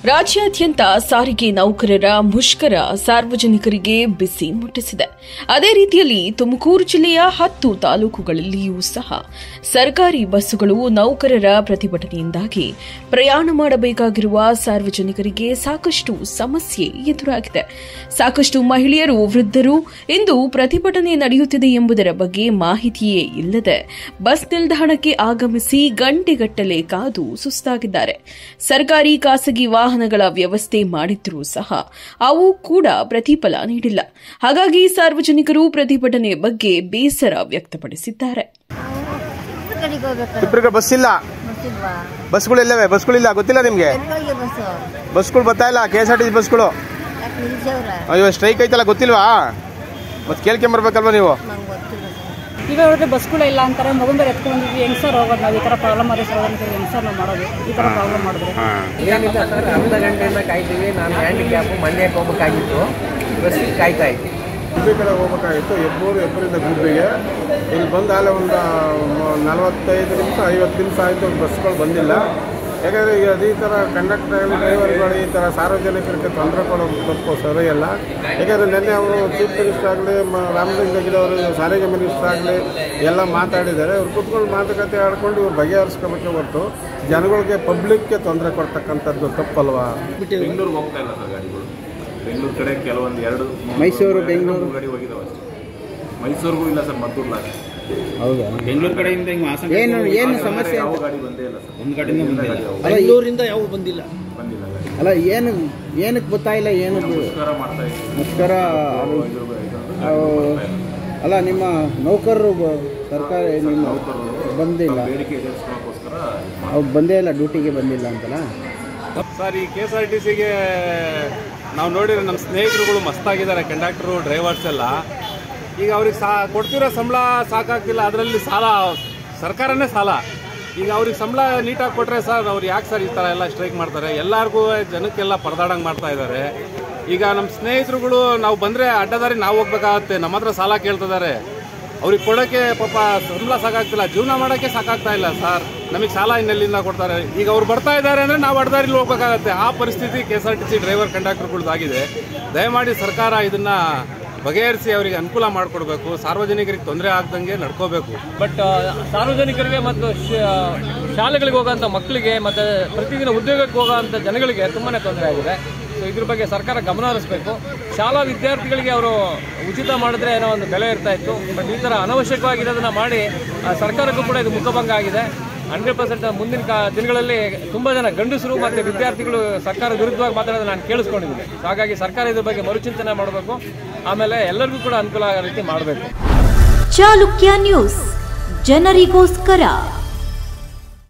ರಾಜ್ಯಾದ್ಯಂತ ಸಾರಿಗೆ ನೌಕರರ ಮುಷ್ಕರ ಸಾರ್ವಜನಿಕರಿಗೆ ಬಿಸಿ ಮುಟ್ಟಿಸಿದೆ. ಅದೇ ರೀತಿಯಲ್ಲಿ ತುಮಕೂರು ಜಿಲ್ಲೆಯ 10 ತಾಲೂಕುಗಳಲ್ಲಿಯೂ ಸಹ ಸರ್ಕಾರಿ ಬಸ್ಸುಗಳು ನೌಕರರ ಪ್ರತಿಭಟನೆಯಿಂದಾಗಿ ಪ್ರಯಾಣ ಮಾಡಬೇಕಾಗಿರುವ ಸಾರ್ವಜನಿಕರಿಗೆ ಸಾಕಷ್ಟು ಸಮಸ್ಯೆ ಎದುರಾಗಿದೆ. ಸಾಕಷ್ಟು ಮಹಿಳೆಯರು, ವೃದ್ಧರು ಇಂದು ಪ್ರತಿಭಟನೆ ನಡೆಯುತ್ತಿದೆ ಎಂಬುದರ ಬಗ್ಗೆ ಮಾಹಿತಿಯೇ ಇಲ್ಲದೆ ಬಸ್ ನಿಲ್ದಾಣಕ್ಕೆ ಆಗಮಿಸಿ ಗಂಟೆಗಟ್ಟಲೆ ಕಾದು ಸುಸ್ತಾಗಿದ್ದಾರೆ. ಸರ್ಕಾರಿ ಖಾಸಗಿ ವಾಹನಗಳ ವ್ಯವಸ್ಥೆ ಮಾಡಿದ್ರೂ ಸಹ ಅವು ಕೂಡ ಪ್ರತಿಫಲ ನೀಡಿಲ್ಲ. ಹಾಗಾಗಿ ಸಾರ್ವಜನಿಕರು ಪ್ರತಿಭಟನೆ ಬಗ್ಗೆ ಬೇಸರ ವ್ಯಕ್ತಪಡಿಸಿದ್ದಾರೆ. ಬಸ್ ಇಲ್ಲ, ಬಸ್ಗಳಿಲ್ಲವೇ? ಬಸ್ಗಳಿಲ್ಲ, ಗೊತ್ತಿಲ್ಲ ನಿಮ್ಗೆ? ಬಸ್ಗಳು ಬರ್ತಾ ಇಲ್ಲ, KSRTC ಬಸ್ಗಳು. ಅಯ್ಯೋ, ಸ್ಟ್ರೈಕ್ ಐತಲ್ಲ, ಗೊತ್ತಿಲ್ವಾ? ಮತ್ತೆ ಕೇಳ್ಕೊಂಬರ್ಬೇಕಲ್ವಾ ನೀವು? ಈಗ ಹೇಳಿದ್ರೆ ಬಸ್ಗಳು ಇಲ್ಲ ಅಂತಾರೆ, ಮಗನ ಬೇರೆ ಎತ್ಕೊಂಡಿದ್ವಿ, ಹೆಂಗ್ ಸರ್ ಹೋಗೋದು? ನಾವು ಈ ಥರ ಪ್ರಾಬ್ಲಮ್ ಆದರೆ ಹೆಂಗ್ ಸರ್ ನಾವು ಮಾಡೋದು? ಈ ಥರ ಪ್ರಾಬ್ಲಮ್ ಮಾಡಿದ್ರೆ ಏನಿಲ್ಲ ಸರ್, ಅರ್ಧ ಗಂಟೆಯಿಂದ ಕಾಯ್ತೀವಿ. ನಾನು ಹ್ಯಾಂಡಿಕ್ಯಾಪು ಮಂಡ್ಯಕ್ಕೆ ಹೋಗ್ಬೇಕಾಗಿತ್ತು, ಬಸ್ಸಿಗೆ ಕಾಯ್ತಾ ಇದ್ವಿ. ಗುಬ್ಬಿ ಕಡೆ ಹೋಗ್ಬೇಕಾಗಿತ್ತು. ಎಬ್ಬರಿಂದ ಗುಬ್ಬಿಗೆ ಇಲ್ಲಿ ಬಂದು ಅಲ್ಲೇ ಒಂದು 45 ನಿಮಿಷ 50 ನಿಮಿಷ ಆಯಿತು, ಬಸ್ಗಳು ಬಂದಿಲ್ಲ. ಯಾಕಂದರೆ ಈಗ ಈ ಥರ ಕಂಡಕ್ಟರ್ ಡ್ರೈವರ್ಗಳು ಈ ಥರ ಸಾರ್ವಜನಿಕರಿಗೆ ತೊಂದರೆ ಕೊಡೋದು ತಪ್ಪು ಸರಿಯಲ್ಲ. ಯಾಕಂದರೆ ನಿನ್ನೆ ಅವರು ಚೀಫ್ ಮಿನಿಸ್ಟರ್ ಆಗಲಿ, ರಾಮಲಿಂಗ ಅವರು ಸಾರಿಗೆ ಮಿನಿಸ್ಟರ್ ಆಗಲಿ ಎಲ್ಲ ಮಾತಾಡಿದ್ದಾರೆ. ಅವ್ರು ಕೂತ್ಕೊಂಡು ಮಾತುಕತೆ ಆಡ್ಕೊಂಡು ಇವ್ರು ಬಗೆಹರಿಸ್ಕೋಬೇಕೆ ಹೊರತು ಜನಗಳಿಗೆ ಪಬ್ಲಿಕ್ಗೆ ತೊಂದರೆ ಕೊಡ್ತಕ್ಕಂಥದ್ದು ತಪ್ಪಲ್ವಾ? ಬೆಂಗಳೂರಿಗೆ ಹೋಗ್ತಾ ಇಲ್ಲ ಸರ್ ಗಾಡಿಗಳು. ಬೆಂಗಳೂರು ಕಡೆ ಕೆಲವೊಂದು 2 ಮೈಸೂರು ಬೆಂಗಳೂರು ಗಾಡಿ ಹೋಗಿದ್ದಾವೆ ಅಷ್ಟೇ. ಮೈಸೂರಿಗೂ ಇಲ್ಲ ಸರ್, ಮದ್ದೂರು ಲಾಸ್ಟ್. ಹೌದಾ? ಬೆಂಗಳೂರು ಕಡೆಯಿಂದ ಏನು ಸಮಸ್ಯೆ? ಯಾವ ಗಾಡಿ ಬಂದೇ ಇಲ್ಲ ಸರ್, ಒಂದು ಗಾಡಿನೂ ಬಂದಿಲ್ಲ. ಬೆಂಗಳೂರಿಂದ ಯಾವ ಬಂದಿಲ್ಲ ಗಾಡಿ. ಅಲ್ಲ, ಏನಕ್ಕೆ ಗೊತ್ತಾಯಿಲ್ಲ? ಏನು ಮುಷ್ಕರ ಮಾಡ್ತಾ ಇದ್ದೀವಿ. ಮುಷ್ಕರ ಅಲ್ಲ, ನಿಮ್ಮ ನೌಕರರು ಸರ್ಕಾರಿ ನಿಮ್ಮ ಬಂದಿಲ್ಲ, ಬೇಡಿಕೆ ಈಡೇರಿಸೋಕ್ಕೋಸ್ಕರ ಅವ್ರು ಬಂದೇ ಇಲ್ಲ, ಡ್ಯೂಟಿಗೆ ಬಂದಿಲ್ಲ ಅಂತಲ್ಲ ಸರ್. ಈ KSRTCಗೆ ನಾವು ನೋಡಿದ್ರೆ ನಮ್ಮ ಸ್ನೇಹಿತರುಗಳು ಮಸ್ತಾಗಿದ್ದಾರೆ, ಕಂಡಕ್ಟರು, ಡ್ರೈವರ್ಸ್ ಎಲ್ಲ. ಈಗ ಅವ್ರಿಗೆ ಕೊಡ್ತಿರೋ ಸಂಬಳ ಸಾಕಾಗ್ತಿಲ್ಲ, ಅದರಲ್ಲಿ ಸಾಲ, ಸರ್ಕಾರನೇ ಸಾಲ. ಈಗ ಅವ್ರಿಗೆ ಸಂಬಳ ನೀಟಾಗಿ ಕೊಟ್ಟರೆ ಸರ್, ಅವ್ರು ಯಾಕೆ ಸರ್ ಈ ಥರ ಎಲ್ಲ ಸ್ಟ್ರೈಕ್ ಮಾಡ್ತಾರೆ? ಎಲ್ಲರಿಗೂ ಜನಕ್ಕೆಲ್ಲ ಪರದಾಡಂಗೆ ಮಾಡ್ತಾ ಇದ್ದಾರೆ. ಈಗ ನಮ್ಮ ಸ್ನೇಹಿತರುಗಳು ನಾವು ಬಂದರೆ ಅಡ್ಡದಾರಿ ನಾವು ಹೋಗ್ಬೇಕಾಗತ್ತೆ, ನಮ್ಮ ಹತ್ರ ಸಾಲ ಕೇಳ್ತಿದ್ದಾರೆ. ಅವ್ರಿಗೆ ಕೊಡೋಕ್ಕೆ ಪಾಪ ಸಂಬಳ ಸಾಕಾಗ್ತಿಲ್ಲ, ಜೀವನ ಮಾಡೋಕ್ಕೆ ಸಾಕಾಗ್ತಾ ಇಲ್ಲ ಸರ್. ನಮಗೆ ಸಾಲ ಇನ್ನೆಲ್ಲಿಂದ ಕೊಡ್ತಾರೆ? ಈಗ ಅವ್ರು ಬರ್ತಾ ಇದ್ದಾರೆ ಅಂದರೆ ನಾವು ಅಡ್ಡದಾರಿಲಿ ಹೋಗ್ಬೇಕಾಗತ್ತೆ. ಆ ಪರಿಸ್ಥಿತಿ KSRTC ಡ್ರೈವರ್ ಕಂಡಕ್ಟರ್ಗಳದ್ದಾಗಿದೆ. ದಯಮಾಡಿ ಸರ್ಕಾರ ಇದನ್ನು ಬಗೆಹರಿಸಿ ಅವರಿಗೆ ಅನುಕೂಲ ಮಾಡಿಕೊಡ್ಬೇಕು, ಸಾರ್ವಜನಿಕರಿಗೆ ತೊಂದರೆ ಆಗ್ದಂಗೆ ನಡ್ಕೋಬೇಕು. ಬಟ್ ಸಾರ್ವಜನಿಕರಿಗೆ ಮತ್ತು ಶಾಲೆಗಳಿಗೆ ಹೋಗೋಂಥ ಮಕ್ಕಳಿಗೆ ಮತ್ತು ಪ್ರತಿದಿನ ಉದ್ಯೋಗಕ್ಕೆ ಹೋಗೋಂಥ ಜನಗಳಿಗೆ ತುಂಬಾ ತೊಂದರೆ ಆಗಿದೆ. ಸೊ ಇದ್ರ ಬಗ್ಗೆ ಸರ್ಕಾರ ಗಮನ ಹರಿಸಬೇಕು. ಶಾಲಾ ವಿದ್ಯಾರ್ಥಿಗಳಿಗೆ ಅವರು ಉಚಿತ ಮಾಡಿದ್ರೆ ಏನೋ ಒಂದು ಬೆಲೆ ಇರ್ತಾ ಇತ್ತು. ಬಟ್ ಈ ಥರ ಅನವಶ್ಯಕವಾಗಿರೋದನ್ನ ಮಾಡಿ ಸರ್ಕಾರಕ್ಕೂ ಕೂಡ ಇದು ಮುಖಭಂಗ ಆಗಿದೆ. 100% ಮುಂದಿನ ದಿನಗಳಲ್ಲಿ ತುಂಬ ಜನ ಗಂಡಸರು ಮತ್ತು ವಿದ್ಯಾರ್ಥಿಗಳು ಸರ್ಕಾರ ವಿರುದ್ಧವಾಗಿ ಮಾತಾಡೋದು ನಾನು ಕೇಳಿಸ್ಕೊಂಡಿದ್ದೀನಿ. ಹಾಗಾಗಿ ಸರ್ಕಾರ ಇದ್ರ ಬಗ್ಗೆ ಮರುಚಿಂತನೆ ಮಾಡಬೇಕು, ಆಮೇಲೆ ಎಲ್ಲರಿಗೂ ಕೂಡ ಅನುಕೂಲ ಆಗೋ ರೀತಿ ಮಾಡಬೇಕು. ಚಾಲುಕ್ಯ ನ್ಯೂಸ್, ಜನರಿಗೋಸ್ಕರ.